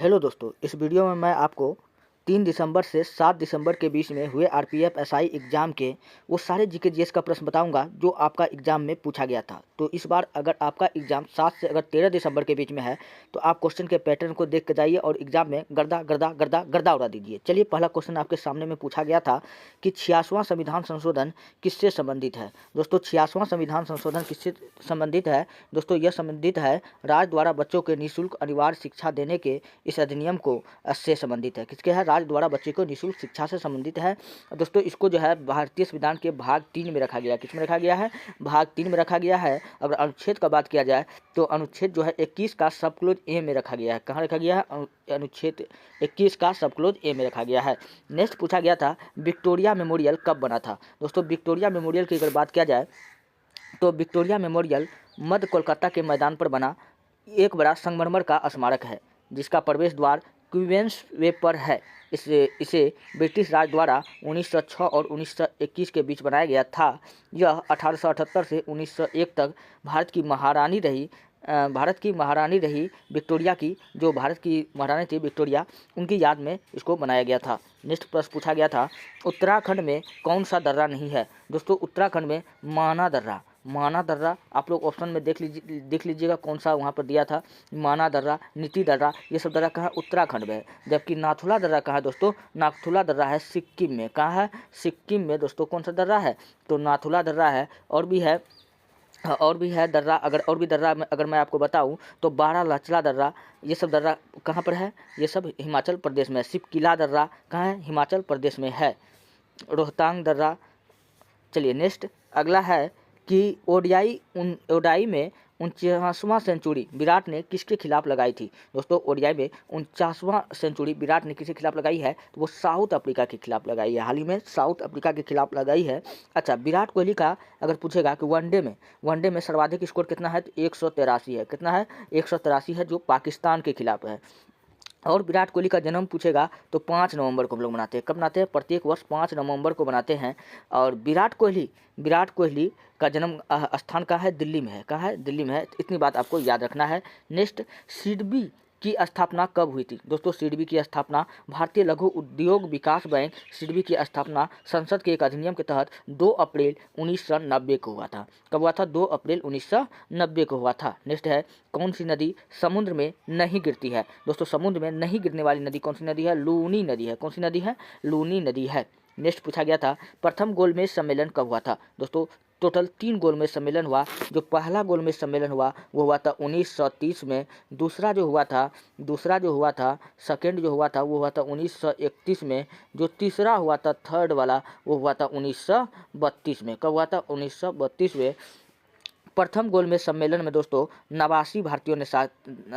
Hello दोस्तों, इस video में मैं आपको 3 दिसंबर से 7 दिसंबर के बीच में हुए आरपीएफ एसआई एग्ज़ाम के वो सारे जीके जीएस का प्रश्न बताऊंगा जो आपका एग्ज़ाम में पूछा गया था। तो इस बार अगर आपका एग्ज़ाम 7 से अगर 13 दिसंबर के बीच में है तो आप क्वेश्चन के पैटर्न को देख के जाइए और एग्ज़ाम में गर्दा गर्दा गर्दा गर्दा उड़ा दीजिए। चलिए, पहला क्वेश्चन आपके सामने में पूछा गया था कि 86वां संविधान संशोधन किससे संबंधित है। दोस्तों, 86वां संविधान संशोधन किससे संबंधित है? दोस्तों, यह संबंधित है राज्य द्वारा बच्चों के निःशुल्क अनिवार्य शिक्षा देने के इस अधिनियम को से संबंधित है। किसके है? राज्य द्वारा बच्चे को निःशुल्क शिक्षा से संबंधित है। दोस्तों, इसको जो है भारतीय संविधान के भाग 3 में रखा गया है। किस में रखा गया है? भाग 3 में रखा गया है। अगर अनुच्छेद का बात किया जाए तो अनुच्छेद जो है 21 का सब क्लोज ए में रखा गया है। कहाँ रखा गया है? अनुच्छेद 21 का सब क्लोज ए में रखा गया है। नेक्स्ट पूछा गया था विक्टोरिया मेमोरियल कब बना था। दोस्तों, विक्टोरिया मेमोरियल की अगर बात किया जाए तो विक्टोरिया मेमोरियल मध्य कोलकाता के मैदान पर बना एक बड़ा संगमरमर का स्मारक है जिसका प्रवेश द्वार क्वींस वे पर है। इसे ब्रिटिश राज द्वारा 1906 और 1921 के बीच बनाया गया था। यह 1878 से 1901 तक भारत की महारानी रही विक्टोरिया की, जो भारत की महारानी थी विक्टोरिया, उनकी याद में इसको बनाया गया था। नेक्स्ट प्रश्न पूछा गया था उत्तराखंड में कौन सा दर्रा नहीं है। दोस्तों, उत्तराखंड में माना दर्रा आप लोग ऑप्शन में देख लीजिएगा कौन सा वहाँ पर दिया था। माना दर्रा, नीति दर्रा, ये सब दर्रा कहाँ? उत्तराखंड में है। जबकि नाथुला दर्रा कहाँ है दोस्तों? नाथुला दर्रा है सिक्किम में। कहाँ है? सिक्किम में। दोस्तों, कौन सा दर्रा है? तो नाथुला दर्रा है। और भी है दर्रा। अगर मैं आपको बताऊं तो बारालाचला दर्रा, ये सब दर्रा कहाँ पर है? ये सब हिमाचल प्रदेश में है। सिपकिला दर्रा कहाँ है? हिमाचल प्रदेश में है। रोहतांग दर्रा। चलिए, नेक्स्ट अगला है कि ओडियाई में 49वां सेंचुरी विराट ने किसके खिलाफ लगाई थी। दोस्तों, ओडियाई में 49वां सेंचुरी विराट ने किसके खिलाफ लगाई है? तो वो साउथ अफ्रीका के खिलाफ लगाई है। हाल ही में साउथ अफ्रीका के खिलाफ लगाई है। अच्छा, विराट कोहली का अगर पूछेगा कि वनडे में सर्वाधिक स्कोर कितना है तो 183 है। कितना है? 183 है, जो पाकिस्तान के खिलाफ है। और विराट कोहली का जन्म पूछेगा तो 5 नवंबर को हम लोग मनाते हैं। कब मनाते हैं? प्रत्येक वर्ष 5 नवंबर को मनाते हैं। और विराट कोहली का जन्म स्थान कहाँ है? दिल्ली में है। कहाँ है? दिल्ली में है। इतनी बात आपको याद रखना है। नेक्स्ट, सिडबी की स्थापना कब हुई थी। दोस्तों, सिडबी की स्थापना भारतीय लघु उद्योग विकास बैंक सिडबी की स्थापना संसद के एक अधिनियम के तहत 2 अप्रैल 1990 को हुआ था। कब हुआ था? 2 अप्रैल 1990 को हुआ था। नेक्स्ट है कौन सी नदी समुद्र में नहीं गिरती है। दोस्तों, समुद्र में नहीं गिरने वाली नदी कौन सी नदी है? लूनी नदी है। कौन सी नदी है? लूनी नदी है। नेक्स्ट पूछा गया था प्रथम गोलमेज सम्मेलन कब हुआ था। दोस्तों, टोटल 3 गोलमेज सम्मेलन हुआ। जो पहला गोलमेज सम्मेलन हुआ वो हुआ था 1930 में। दूसरा जो हुआ था सेकेंड जो हुआ था वो हुआ था 1931 में। जो तीसरा हुआ था थर्ड वाला वो हुआ था 1932 में। कब हुआ था? 1932 में। प्रथम गोलमेज सम्मेलन में दोस्तों 89 भारतीयों ने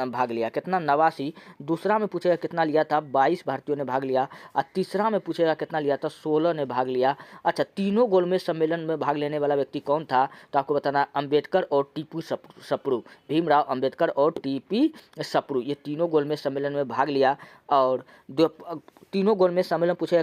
भाग लिया। कितना? 89। दूसरा में पूछेगा कितना लिया था? 22 भारतीयों ने भाग लिया। और तीसरा में पूछेगा कितना लिया था? 16 ने भाग लिया। अच्छा, तीनों गोलमेज सम्मेलन में भाग लेने वाला व्यक्ति कौन था? तो आपको बताना, अम्बेडकर और टीपू सप्रू, भीमराव अम्बेडकर और टीपी सप्रू, ये तीनों गोलमेज सम्मेलन में भाग लिया। और तीनों गोलमेज सम्मेलन पूछेगा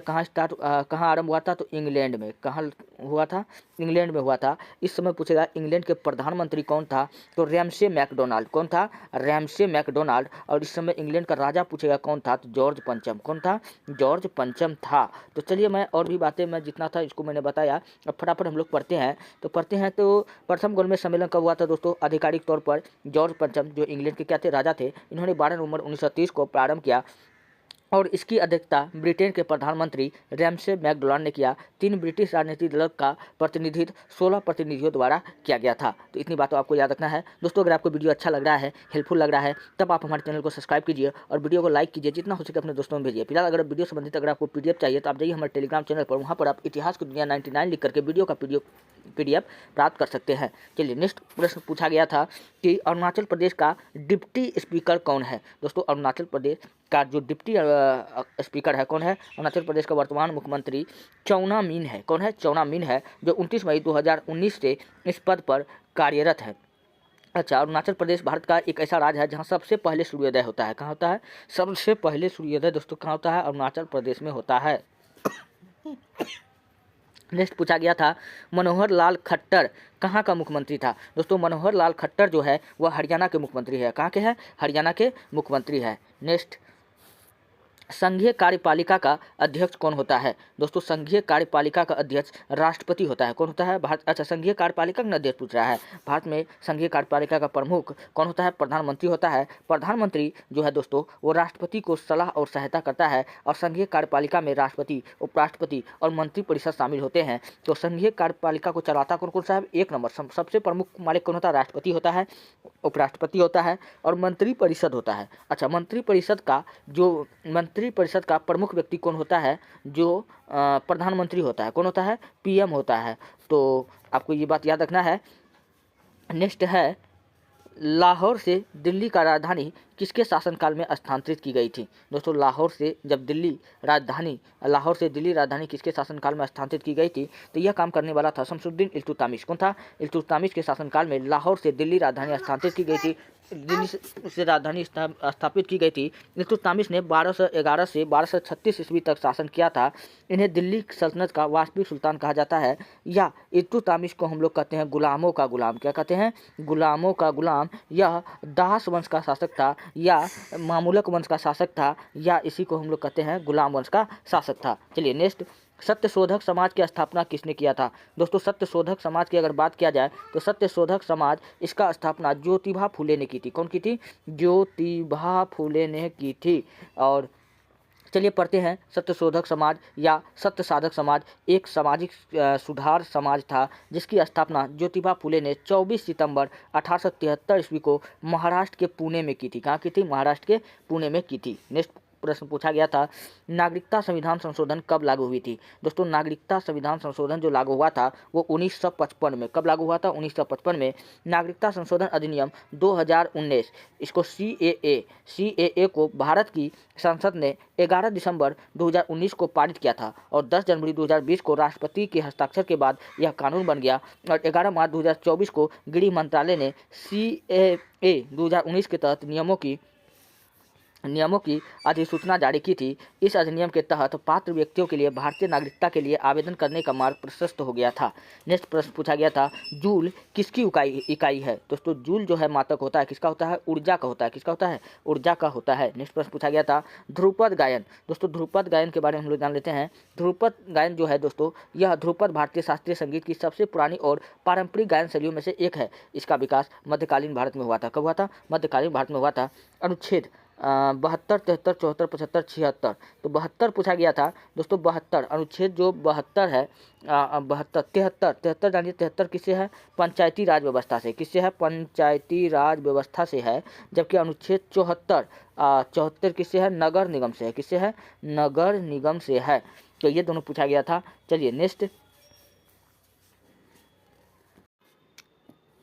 कहाँ आरंभ हुआ था? तो इंग्लैंड में। कहाँ हुआ था? इंग्लैंड में हुआ था। इस समय पूछेगा इंग्लैंड के प्रधानमंत्री कौन था? तो रैमसे मैकडोनाल्ड। कौन था? Ramsay MacDonald. और इस समय इंग्लैंड का राजा पूछेगा कौन था? तो जॉर्ज पंचम। कौन था? जॉर्ज पंचम था। तो चलिए, मैं और भी बातें मैं जितना था इसको मैंने बताया। अब फटाफट हम लोग पढ़ते हैं। तो प्रथम गोलमेज सम्मेलन कब हुआ था दोस्तों? आधिकारिक तौर पर जॉर्ज पंचम, जो इंग्लैंड के क्या थे? राजा थे। इन्होंने 12 नवंबर 1930 को प्रारंभ किया और इसकी अध्यक्षता ब्रिटेन के प्रधानमंत्री रैमसे मैकडोनाल्ड ने किया। 3 ब्रिटिश राजनीतिक दलों का प्रतिनिधित्व 16 प्रतिनिधियों द्वारा किया गया था। तो इतनी बातों आपको याद रखना है। दोस्तों, अगर आपको वीडियो अच्छा लग रहा है, हेल्पफुल लग रहा है, तब आप हमारे चैनल को सब्सक्राइब कीजिए और वीडियो को लाइक कीजिए, जितना हो सके अपने दोस्तों में भेजिए। फिलहाल अगर वीडियो संबंधित अगर आपको पीडीएफ चाहिए तो आप जाइए हमारे टेलीग्राम चैनल पर, वहाँ पर आप इतिहास की दुनिया 99 लिख करके वीडियो का पीडीएफ प्राप्त कर सकते हैं। चलिए, नेक्स्ट प्रश्न पूछा गया था कि अरुणाचल प्रदेश का डिप्टी स्पीकर कौन है। दोस्तों, अरुणाचल प्रदेश का जो डिप्टी स्पीकर है कौन है? अरुणाचल प्रदेश का वर्तमान मुख्यमंत्री चौना मीन है। कौन है? चौना मीन है, जो 29 मई 2019 से इस पद पर कार्यरत है। अच्छा, अरुणाचल प्रदेश भारत का एक ऐसा राज्य है जहाँ सबसे पहले सूर्योदय होता है। कहाँ होता है? सबसे पहले सूर्योदय दोस्तों कहाँ होता है? अरुणाचल प्रदेश में होता है। नेक्स्ट पूछा गया था मनोहर लाल खट्टर कहाँ का मुख्यमंत्री था। दोस्तों, मनोहर लाल खट्टर जो है वह हरियाणा के मुख्यमंत्री है। कहाँ के हैं? हरियाणा के मुख्यमंत्री है। नेक्स्ट संघीय कार्यपालिका का अध्यक्ष कौन होता है? दोस्तों संघीय कार्यपालिका का अध्यक्ष राष्ट्रपति होता है। कौन होता है? भारत। अच्छा, संघीय कार्यपालिका का अध्यक्ष पूछ रहा है। भारत में संघीय कार्यपालिका का प्रमुख कौन होता है? प्रधानमंत्री होता है। प्रधानमंत्री जो है दोस्तों वो राष्ट्रपति को सलाह और सहायता करता है और संघीय कार्यपालिका में राष्ट्रपति, उपराष्ट्रपति और मंत्रिपरिषद शामिल होते हैं। तो संघीय कार्यपालिका को चलाता कौन कौन सा है? एक नंबर सबसे प्रमुख मालिक कौन होता है? राष्ट्रपति होता है, उपराष्ट्रपति होता है और मंत्रिपरिषद होता है। अच्छा, मंत्रिपरिषद का प्रमुख व्यक्ति कौन होता है? जो प्रधानमंत्री होता है। कौन होता है? पीएम होता है। तो आपको ये बात याद रखना है। नेक्स्ट है, लाहौर से दिल्ली का राजधानी किसके शासनकाल में स्थानांतरित की गई थी? दोस्तों लाहौर से दिल्ली राजधानी किसके शासनकाल में स्थानांतरित की गई थी? तो यह काम करने वाला था शमसुद्दीन इल्तुतमिश। कौन था? इल्तुतमिश के शासनकाल में लाहौर से दिल्ली राजधानी स्थानांतरित की गई थी। दिल्ली से राजधानी स्थापित की गई थी। इल्तुतमिश ने 1211 से 1236 ईस्वी तक शासन किया था। इन्हें दिल्ली सल्तनत का वास्तविक सुल्तान कहा जाता है, या इल्तुतमिश को हम लोग कहते हैं गुलामों का गुलाम। क्या कहते हैं? गुलामों का गुलाम। यह दास वंश का शासक था या मामूलक वंश का शासक था, या इसी को हम लोग कहते हैं गुलाम वंश का शासक था। चलिए नेक्स्ट, सत्यशोधक समाज की स्थापना किसने किया था? दोस्तों सत्यशोधक समाज की अगर बात किया जाए तो सत्यशोधक समाज इसका स्थापना ज्योतिबा फुले ने की थी। कौन की थी? ज्योतिबा फुले ने की थी। और चलिए पढ़ते हैं, सत्यशोधक समाज या सत्य साधक समाज एक सामाजिक सुधार समाज था जिसकी स्थापना ज्योतिबा फुले ने 24 सितंबर 1873 ईस्वी को महाराष्ट्र के पुणे में की थी। कहाँ की थी? महाराष्ट्र के पुणे में की थी। नेक्स्ट प्रश्न पूछा गया था, नागरिकता संविधान संशोधन कब लागू हुई थी? दोस्तों नागरिकता संविधान संशोधन जो लागू हुआ था वो 1955 में। कब लागू हुआ था? 1955 में। नागरिकता संशोधन अधिनियम 2019, इसको CAA को भारत की संसद ने 11 दिसंबर 2019 को पारित किया था और 10 जनवरी 2020 को राष्ट्रपति के हस्ताक्षर के बाद यह कानून बन गया और 11 मार्च 2024 को गृह मंत्रालय ने CAA 2019 के तहत नियमों की अधिसूचना जारी की थी। इस अधिनियम के तहत पात्र व्यक्तियों के लिए भारतीय नागरिकता के लिए आवेदन करने का मार्ग प्रशस्त हो गया था। नेक्स्ट प्रश्न पूछा गया था, जूल किसकी इकाई है? दोस्तों जूल जो है मात्रक होता है, किसका होता है? ऊर्जा का होता है। किसका होता है? ऊर्जा का होता है। नेक्स्ट प्रश्न पूछा गया था, ध्रुपद गायन। दोस्तों ध्रुपद गायन के बारे में हम लोग जान लेते हैं। ध्रुपद गायन जो है दोस्तों, यह ध्रुपद भारतीय शास्त्रीय संगीत की सबसे पुरानी और पारंपरिक गायन शैलियों में से एक है। इसका विकास मध्यकालीन भारत में हुआ था। कब हुआ था? मध्यकालीन भारत में हुआ था। अनुच्छेद 72, 73, 74, 75, 76। तो 72 पूछा गया था दोस्तों। 72 अनुच्छेद जो 72 है, 72, 73 जानिए 73 किससे है? पंचायती राज व्यवस्था से। किससे है? पंचायती राज व्यवस्था से है। जबकि अनुच्छेद 74 किससे है? नगर निगम से है। किससे है? नगर निगम से है। तो ये दोनों पूछा गया था। चलिए नेक्स्ट।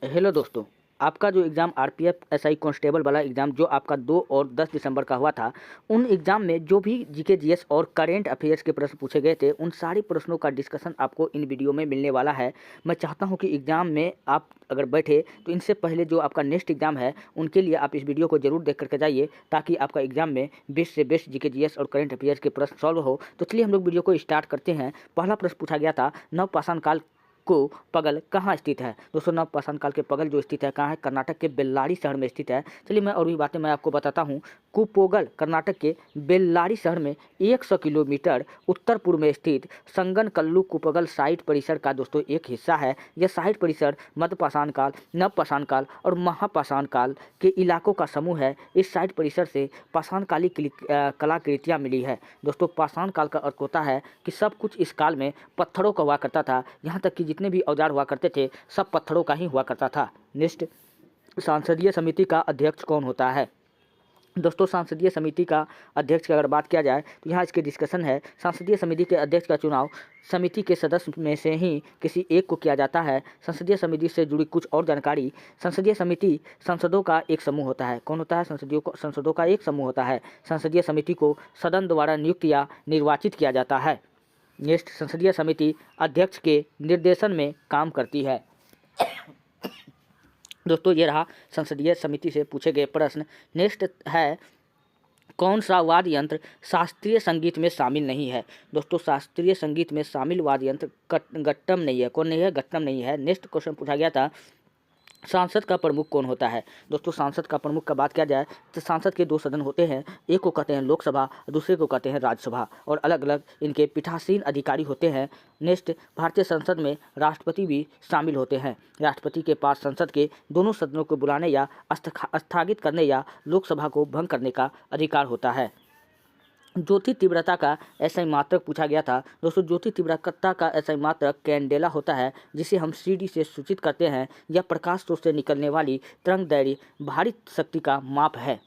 हेलो दोस्तों, आपका जो एग्ज़ाम RPF SI कांस्टेबल वाला एग्ज़ाम जो आपका 2 और 10 दिसंबर का हुआ था, उन एग्ज़ाम में जो भी GK GS और करेंट अफेयर्स के प्रश्न पूछे गए थे, उन सारे प्रश्नों का डिस्कशन आपको इन वीडियो में मिलने वाला है। मैं चाहता हूं कि एग्ज़ाम में आप अगर बैठे तो इनसे पहले जो आपका नेक्स्ट एग्ज़ाम है उनके लिए आप इस वीडियो को जरूर देख करके जाइए, ताकि आपका एग्ज़ाम में बेस्ट से बेस्ट GK GS और करेंट अफेयर्स के प्रश्न सॉल्व हो। तो चलिए हम लोग वीडियो को स्टार्ट करते हैं। पहला प्रश्न पूछा गया था, नवपाषाण काल को पगल कहाँ स्थित है? दोस्तों नवपाषाण काल के पगल जो स्थित है कहाँ है? कर्नाटक के बेल्लारी शहर में स्थित है। चलिए मैं और भी बातें मैं आपको बताता हूँ। कुपोगल कर्नाटक के बेल्लारी शहर में 100 किलोमीटर उत्तर पूर्व में स्थित संगनकल्लू कुपोगल साइट परिसर का दोस्तों एक हिस्सा है। यह साइट परिसर मध्यपाषाण काल, नवपाषाण काल और महापाषाण काल के इलाकों का समूह है। इस साइट परिसर से पाषाणकाली कलाकृतियाँ मिली है। दोस्तों पाषाण काल का अर्थ होता है कि सब कुछ इस काल में पत्थरों का हुआ करता था, यहाँ तक कि जितने भी औजार हुआ करते थे सब पत्थरों का ही हुआ करता था। नेक्स्ट, संसदीय समिति का अध्यक्ष कौन होता है? दोस्तों संसदीय समिति का अध्यक्ष की अगर बात किया जाए तो यहाँ इसके डिस्कशन है। संसदीय समिति के अध्यक्ष का चुनाव समिति के सदस्य में से ही किसी एक को किया जाता है। संसदीय समिति से जुड़ी कुछ और जानकारी। संसदीय समिति संसदों का एक समूह होता है। कौन होता है? संसदों का एक समूह होता है। संसदीय समिति को सदन द्वारा नियुक्त या निर्वाचित किया जाता है। नेक्स्ट, संसदीय समिति अध्यक्ष के निर्देशन में काम करती है। दोस्तों ये रहा संसदीय समिति से पूछे गए प्रश्न। नेक्स्ट है, कौन सा वाद्य यंत्र शास्त्रीय संगीत में शामिल नहीं है? दोस्तों शास्त्रीय संगीत में शामिल वाद्य यंत्र गट्टम नहीं है। कौन नहीं है? गट्टम नहीं है। नेक्स्ट क्वेश्चन पूछा गया था, सांसद का प्रमुख कौन होता है? दोस्तों सांसद का प्रमुख का बात किया जाए तो सांसद के 2 सदन होते हैं, एक को कहते हैं लोकसभा, दूसरे को कहते हैं राज्यसभा और अलग अलग इनके पीठासीन अधिकारी होते हैं। नेक्स्ट, भारतीय संसद में राष्ट्रपति भी शामिल होते हैं। राष्ट्रपति के पास संसद के दोनों सदनों को बुलाने या स्थगित करने या लोकसभा को भंग करने का अधिकार होता है। ज्योति तीव्रता का एसआई मात्रक पूछा गया था। दोस्तों ज्योति तीव्रता का एसआई मात्रक कैंडेला होता है, जिसे हम सीडी से सूचित करते हैं। यह प्रकाश स्रोत से निकलने वाली तरंगदैर्घ्य भारी शक्ति का माप है।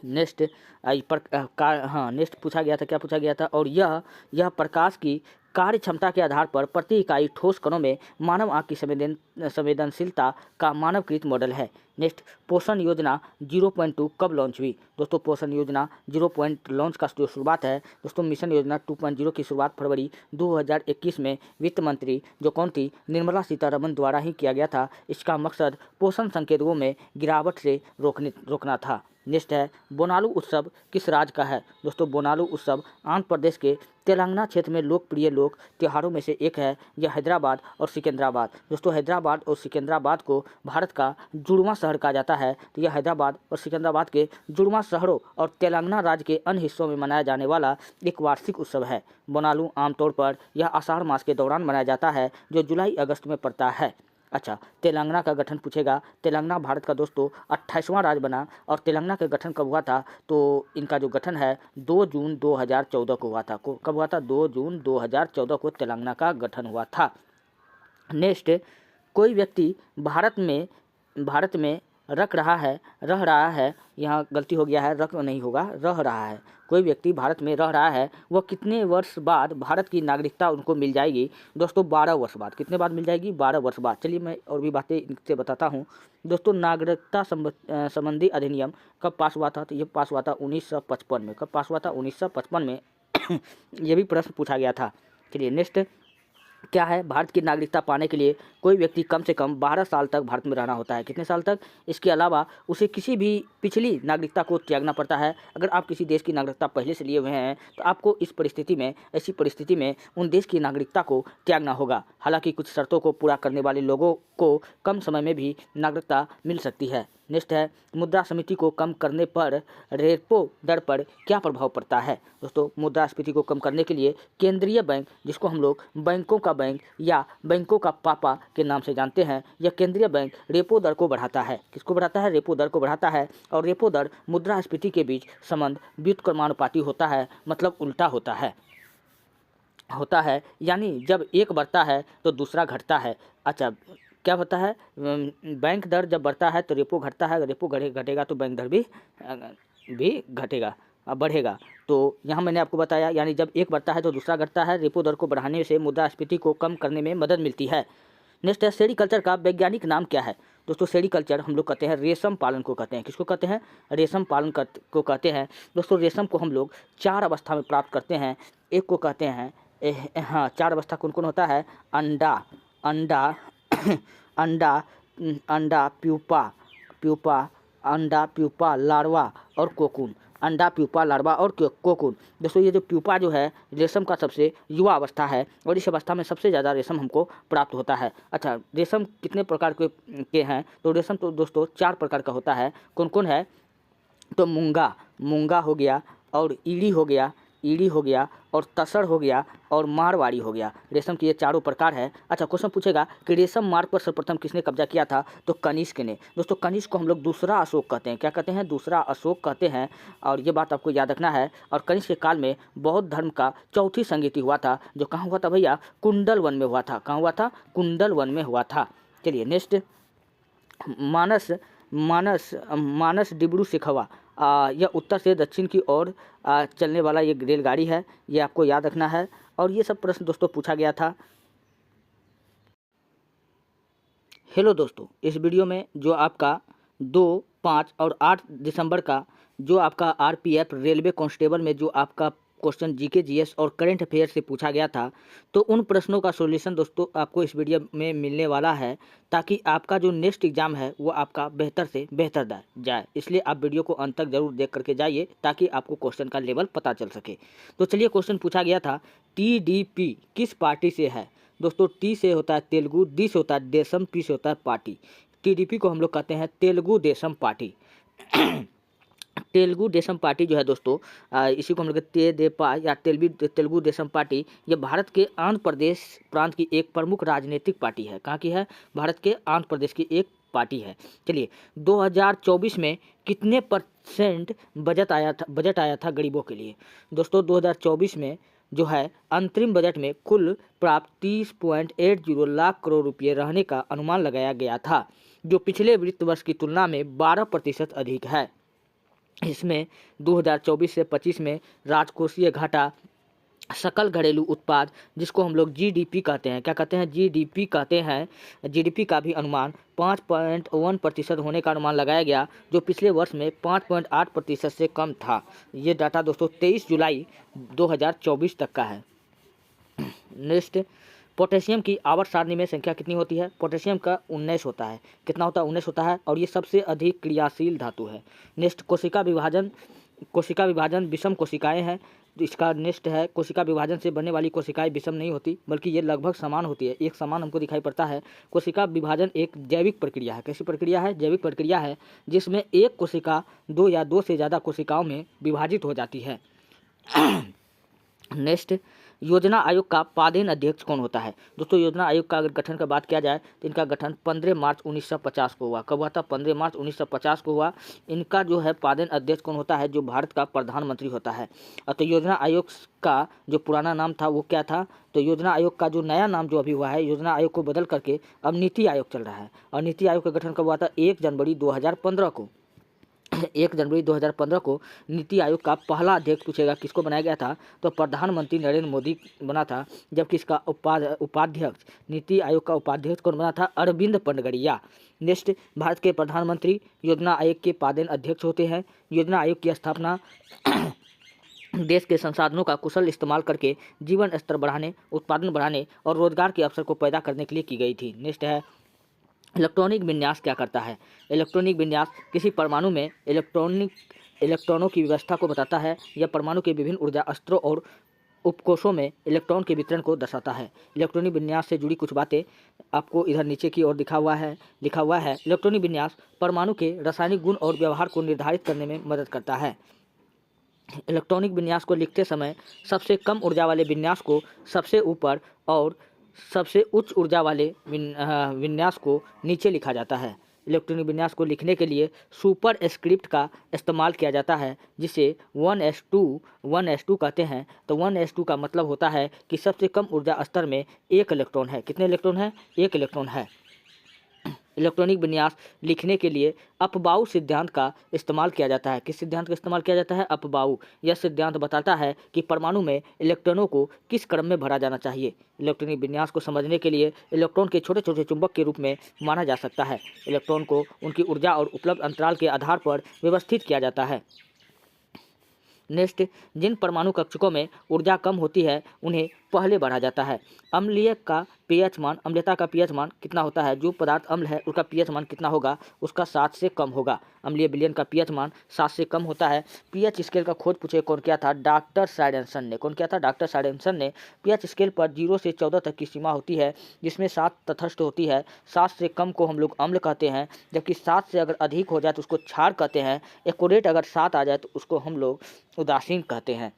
नेक्स्ट नेक्स्ट पूछा गया था, क्या पूछा गया था? और यह प्रकाश की कार्य क्षमता के आधार पर प्रति इकाई ठोस कणों में मानव आँख की संवेदनशीलता का मानवकृत मॉडल है। नेक्स्ट, पोषण योजना 0.2 कब लॉन्च हुई? दोस्तों पोषण योजना 0 लॉन्च का जो शुरुआत है दोस्तों, मिशन योजना 2.0 की शुरुआत फरवरी 2021 में वित्त मंत्री जो कौन थी, निर्मला सीतारमण द्वारा ही किया गया था। इसका मकसद पोषण संकेतकों में गिरावट से रोकना था। नेक्स्ट है, बोनालू उत्सव किस राज्य का है? दोस्तों बोनालू उत्सव आंध्र प्रदेश के तेलंगाना क्षेत्र में लोकप्रिय लोक त्योहारों में से एक है। यह हैदराबाद और सिकंदराबाद, दोस्तों हैदराबाद और सिकंदराबाद को भारत का जुड़वां शहर कहा जाता है। तो यह हैदराबाद और सिकंदराबाद के जुड़वां शहरों और तेलंगाना राज्य के अन्य हिस्सों में मनाया जाने वाला एक वार्षिक उत्सव है। बोनालू आमतौर पर यह आषाढ़ मास के दौरान मनाया जाता है, जो जुलाई अगस्त में पड़ता है। अच्छा, तेलंगाना का गठन पूछेगा। तेलंगाना भारत का दोस्तों 28वां राज्य बना और तेलंगाना का गठन कब हुआ था? तो इनका जो गठन है 2 जून 2014 को हुआ था। कब हुआ था? 2 जून 2014 को तेलंगाना का गठन हुआ था। नेक्स्ट, कोई व्यक्ति भारत में रह रहा है, यहाँ गलती हो गया है, रख नहीं होगा, रह रहा है। कोई व्यक्ति भारत में रह रहा है, वह कितने वर्ष बाद भारत की नागरिकता उनको मिल जाएगी? दोस्तों 12 वर्ष बाद। कितने बाद मिल जाएगी? 12 वर्ष बाद। चलिए मैं और भी बातें इनसे बताता हूँ। दोस्तों नागरिकता संबंधी अधिनियम कब पास हुआ था? तो ये पास हुआ था 1955 में। कब पास हुआ था? 1955 में। ये भी प्रश्न पूछा गया था। चलिए नेक्स्ट क्या है? भारत की नागरिकता पाने के लिए कोई व्यक्ति कम से कम 12 साल तक भारत में रहना होता है। कितने साल तक? इसके अलावा उसे किसी भी पिछली नागरिकता को त्यागना पड़ता है। अगर आप किसी देश की नागरिकता पहले से लिए हुए हैं तो आपको ऐसी परिस्थिति में उन देश की नागरिकता को त्यागना होगा। हालांकि कुछ शर्तों को पूरा करने वाले लोगों को कम समय में भी नागरिकता मिल सकती है। नेक्स्ट है, मुद्रास्फीति को कम करने पर रेपो दर पर क्या प्रभाव पड़ता है? दोस्तों मुद्रास्फीति को कम करने के लिए केंद्रीय बैंक, जिसको हम लोग बैंकों का बैंक या बैंकों का पापा के नाम से जानते हैं, यह केंद्रीय बैंक रेपो दर को बढ़ाता है। किसको बढ़ाता है? रेपो दर को बढ़ाता है। और रेपो दर मुद्रास्फीति के बीच संबंध व्युत्क्रमानुपाती होता है, मतलब उल्टा होता है। यानी जब एक बढ़ता है तो दूसरा घटता है। अच्छा, क्या होता है? बैंक दर जब बढ़ता है तो रेपो घटता है, रेपो घटेगा तो बैंक दर भी घटेगा, बढ़ेगा। तो यहाँ मैंने आपको बताया, यानी जब एक बढ़ता है तो दूसरा घटता है। रेपो दर को बढ़ाने से मुद्रास्फीति को कम करने में मदद मिलती है। नेक्स्ट है, सेरीकल्चर का वैज्ञानिक नाम क्या है? दोस्तों सेरीकल्चर हम लोग कहते हैं रेशम पालन को कहते हैं। किसको कहते हैं? रेशम पालन को कहते हैं। दोस्तों रेशम को हम लोग 4 अवस्था में प्राप्त करते हैं। एक को कहते हैं 4 अवस्था कौन कौन होता है? अंडा, प्यूपा, लार्वा और कोकून। अंडा, प्यूपा, लार्वा और कोकून। दोस्तों ये जो प्यूपा जो है रेशम का सबसे युवा अवस्था है और इस अवस्था में सबसे ज़्यादा रेशम हमको प्राप्त होता है। अच्छा, रेशम कितने प्रकार के हैं? तो रेशम तो दोस्तों 4 प्रकार का होता है। कौन कौन है? तो मूंगा हो गया और ईड़ी हो गया और तसर हो गया और मारवाड़ी हो गया। रेशम के ये चारों प्रकार है। अच्छा, क्वेश्चन पूछेगा कि रेशम मार्ग पर सर्वप्रथम किसने कब्जा किया था? तो कनिष्क ने। दोस्तों कनिष्क को हम लोग दूसरा अशोक कहते हैं। क्या कहते हैं? दूसरा अशोक कहते हैं। और ये बात आपको याद रखना है। और कनिष्क के काल में बौद्ध धर्म का चौथी संगीति हुआ था, जो कहाँ हुआ था भैया? कुंडल वन में हुआ था। कहाँ हुआ था? कुंडल वन में हुआ था। चलिए नेक्स्ट, मानस डिब्रू सिखवा, यह उत्तर से दक्षिण की ओर चलने वाला ये रेलगाड़ी है, ये आपको याद रखना है। और ये सब प्रश्न दोस्तों पूछा गया था। हेलो दोस्तों, इस वीडियो में जो आपका 2, 5 और 8 दिसंबर का जो आपका आरपीएफ रेलवे कांस्टेबल में जो आपका क्वेश्चन जीके जीएस और करंट अफेयर से पूछा गया था, तो उन प्रश्नों का सॉल्यूशन दोस्तों आपको इस वीडियो में मिलने वाला है, ताकि आपका जो नेक्स्ट एग्जाम है वो आपका बेहतर से बेहतर जाए। इसलिए आप वीडियो को अंत तक जरूर देख करके जाइए, ताकि आपको क्वेश्चन का लेवल पता चल सके। तो चलिए, क्वेश्चन पूछा गया था टीडीपी किस पार्टी से है? दोस्तों टी से होता है तेलुगु, डी से होता है देशम, पी से होता है पार्टी। टीडीपी को हम लोग कहते हैं तेलुगु देशम पार्टी। तेलुगु देशम पार्टी जो है दोस्तों, इसी को हम लोग तेदेपा या तेलुगु देशम पार्टी, ये भारत के आंध्र प्रदेश प्रांत की एक प्रमुख राजनीतिक पार्टी है। कहाँ की है? भारत के आंध्र प्रदेश की एक पार्टी है। चलिए, 2024 में कितने % बजट आया था गरीबों के लिए? दोस्तों 2024 में जो है अंतरिम बजट में कुल प्राप्त 30.80 लाख करोड़ रुपये रहने का अनुमान लगाया गया था, जो पिछले वित्त वर्ष की तुलना में 12% अधिक है। इसमें 2024 से 25 में राजकोषीय घाटा, सकल घरेलू उत्पाद, जिसको हम लोग जीडीपी कहते हैं, क्या कहते हैं? जीडीपी कहते हैं। जीडीपी का भी अनुमान 5.1% होने का अनुमान लगाया गया, जो पिछले वर्ष में 5.8% से कम था। ये डाटा दोस्तों 23 जुलाई 2024 तक का है। नेक्स्ट, पोटेशियम की आवर्त सारणी में संख्या कितनी होती है? पोटेशियम का 19 होता है। कितना होता है? 19 होता है, और ये सबसे अधिक क्रियाशील धातु है। नेक्स्ट, कोशिका विभाजन विषम कोशिकाएं हैं। तो इसका नेक्स्ट है, कोशिका विभाजन से बनने वाली कोशिकाएं विषम नहीं होती, बल्कि ये लगभग समान होती है। एक समान हमको दिखाई पड़ता है। कोशिका विभाजन एक जैविक प्रक्रिया है। कैसी प्रक्रिया है? जैविक प्रक्रिया है, जिसमें एक कोशिका 2 या 2 से ज़्यादा कोशिकाओं में विभाजित हो जाती है। नेक्स्ट, योजना आयोग का पादेन अध्यक्ष कौन होता है? दोस्तों योजना आयोग का अगर गठन का बात किया जाए तो इनका गठन 15 मार्च 1950 को हुआ। कब हुआ था? 15 मार्च 1950 को हुआ। इनका जो है पादेन अध्यक्ष कौन होता है? जो भारत का प्रधानमंत्री होता है। तो योजना आयोग का जो पुराना नाम था वो क्या था? तो योजना आयोग का जो नया नाम जो अभी हुआ है, योजना आयोग को बदल करके अब नीति आयोग चल रहा है। और नीति आयोग का गठन कब हुआ था? 1 जनवरी 2015 को। 1 जनवरी 2015 को नीति आयोग का पहला अध्यक्ष पूछेगा किसको बनाया गया था? तो प्रधानमंत्री नरेंद्र मोदी बना था। जबकि इसका उपाध्यक्ष, नीति आयोग का उपाध्यक्ष कौन बना था? अरविंद पनगड़िया। नेक्स्ट, भारत के प्रधानमंत्री योजना आयोग के पादेन अध्यक्ष होते हैं। योजना आयोग की स्थापना देश के संसाधनों का कुशल इस्तेमाल करके जीवन स्तर बढ़ाने, उत्पादन बढ़ाने और रोजगार के अवसर को पैदा करने के लिए की गई थी। नेक्स्ट है, इलेक्ट्रॉनिक विन्यास क्या करता है? इलेक्ट्रॉनिक विन्यास किसी परमाणु में इलेक्ट्रॉनों की व्यवस्था को बताता है। यह परमाणु के विभिन्न ऊर्जा स्तरों और उपकोषों में इलेक्ट्रॉन के वितरण को दर्शाता है। इलेक्ट्रॉनिक विन्यास से जुड़ी कुछ बातें आपको इधर नीचे की ओर लिखा हुआ है। इलेक्ट्रॉनिक विन्यास परमाणु के रासायनिक गुण और व्यवहार को निर्धारित करने में मदद करता है। इलेक्ट्रॉनिक विन्यास को लिखते समय सबसे कम ऊर्जा वाले विन्यास को सबसे ऊपर और सबसे उच्च ऊर्जा वाले विन्यास को नीचे लिखा जाता है। इलेक्ट्रॉनिक विन्यास को लिखने के लिए सुपर स्क्रिप्ट का इस्तेमाल किया जाता है, जिसे 1s2 कहते हैं। तो 1s2 का मतलब होता है कि सबसे कम ऊर्जा स्तर में 1 इलेक्ट्रॉन है। कितने इलेक्ट्रॉन है? 1 इलेक्ट्रॉन है। इलेक्ट्रॉनिक विन्यास लिखने के लिए अपबाऊ सिद्धांत का इस्तेमाल किया जाता है। किस सिद्धांत का इस्तेमाल किया जाता है? अपबाऊ। यह सिद्धांत बताता है कि परमाणु में इलेक्ट्रॉनों को किस क्रम में भरा जाना चाहिए। इलेक्ट्रॉनिक विन्यास को समझने के लिए इलेक्ट्रॉन के छोटे छोटे चुंबक के रूप में माना जा सकता है। इलेक्ट्रॉन को उनकी ऊर्जा और उपलब्ध अंतराल के आधार पर व्यवस्थित किया जाता है। नेक्स्ट, जिन परमाणु कक्षकों में ऊर्जा कम होती है उन्हें पहले बढ़ा जाता है। अम्लीय का पीएच मान, अम्लता का पीएच मान कितना होता है? जो पदार्थ अम्ल है उसका पीएच मान कितना होगा? उसका 7 से कम होगा। अम्लीय विलयन का पीएच मान 7 से कम होता है। पीएच स्केल का खोज पूछे कौन किया था? डॉक्टर साइडेंसन ने। कौन किया था? डॉक्टर साइडेंसन ने। पीएच स्केल पर 0 से 14 तक की सीमा होती है, जिसमें 7 तटस्थ होती है। 7 से कम को हम लोग अम्ल कहते हैं, जबकि 7 से अगर अधिक हो जाए तो उसको क्षार कहते हैं। एक्यूरेट अगर 7 आ जाए तो उसको हम लोग उदासीन कहते हैं।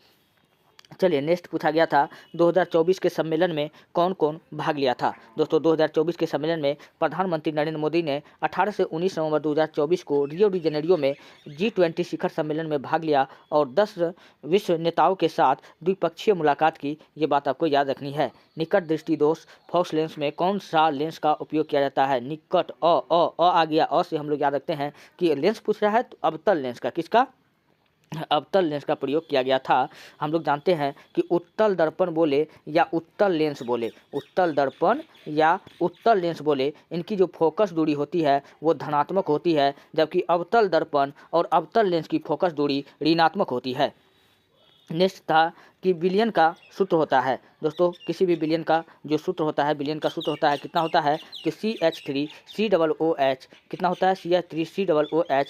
चलिए, नेक्स्ट पूछा गया था 2024 के सम्मेलन में कौन कौन भाग लिया था? दोस्तों 2024 के सम्मेलन में प्रधानमंत्री नरेंद्र मोदी ने 18 से 19 नवंबर 2024 को रियो डी जेनेरियो में G20 शिखर सम्मेलन में भाग लिया और 10 विश्व नेताओं के साथ द्विपक्षीय मुलाकात की। ये बात आपको याद रखनी है। निकट दृष्टि दोष फॉक्स लेंस में कौन सा लेंस का उपयोग किया जाता है? निकट आ गया। अ से हम लोग याद रखते हैं कि लेंस पूछ रहा है तो अवतल लेंस का, किसका? अवतल लेंस का प्रयोग किया गया था। हम लोग जानते हैं कि उत्तल दर्पण बोले या उत्तल लेंस बोले, उत्तल दर्पण या उत्तल लेंस बोले, इनकी जो फोकस दूरी होती है वो धनात्मक होती है, जबकि अवतल दर्पण और अवतल लेंस की फोकस दूरी ऋणात्मक होती है। नेक्स्ट था कि विलयन का सूत्र होता है। दोस्तों किसी भी विलयन का जो सूत्र होता है, विलयन का सूत्र होता है कितना होता है कि CH3COOH कितना होता है? CH3COOH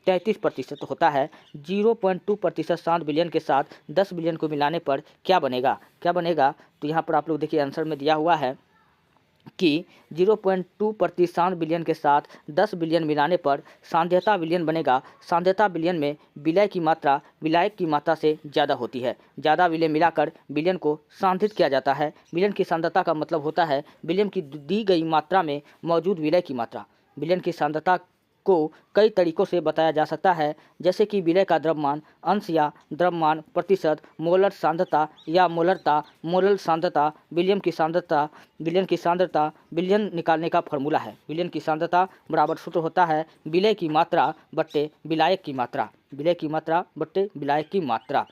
33% होता है। 0.2% शांत विलयन के साथ 10 विलयन को मिलाने पर क्या बनेगा? तो यहाँ पर आप लोग देखिए आंसर में दिया हुआ है कि 0.2 प्रतिशांत बिलियन के साथ 10 बिलियन मिलाने पर सांद्रता बिलियन बनेगा। सांद्रता बिलियन में विलय की मात्रा विलायक की मात्रा से ज़्यादा होती है। ज़्यादा विलय मिलाकर बिलियन को सांद्रित किया जाता है। विलयन की सांद्रता का मतलब होता है विलियन की दी गई मात्रा में मौजूद विलय की मात्रा। विलयन की सांद्रता को कई तरीकों से बताया जा सकता है, जैसे कि विलय का द्रव्यमान, अंश या द्रव्यमान, प्रतिशत, मोलर सांद्रता या मोलरता, मोलर सांद्रता, विलयन की सांद्रता विलयन निकालने का फॉर्मूला है। विलयन की सांद्रता बराबर सूत्र होता है विलय की मात्रा बट्टे विलायक की मात्रा, विलय की मात्रा बट्टे विलायक की मात्रा।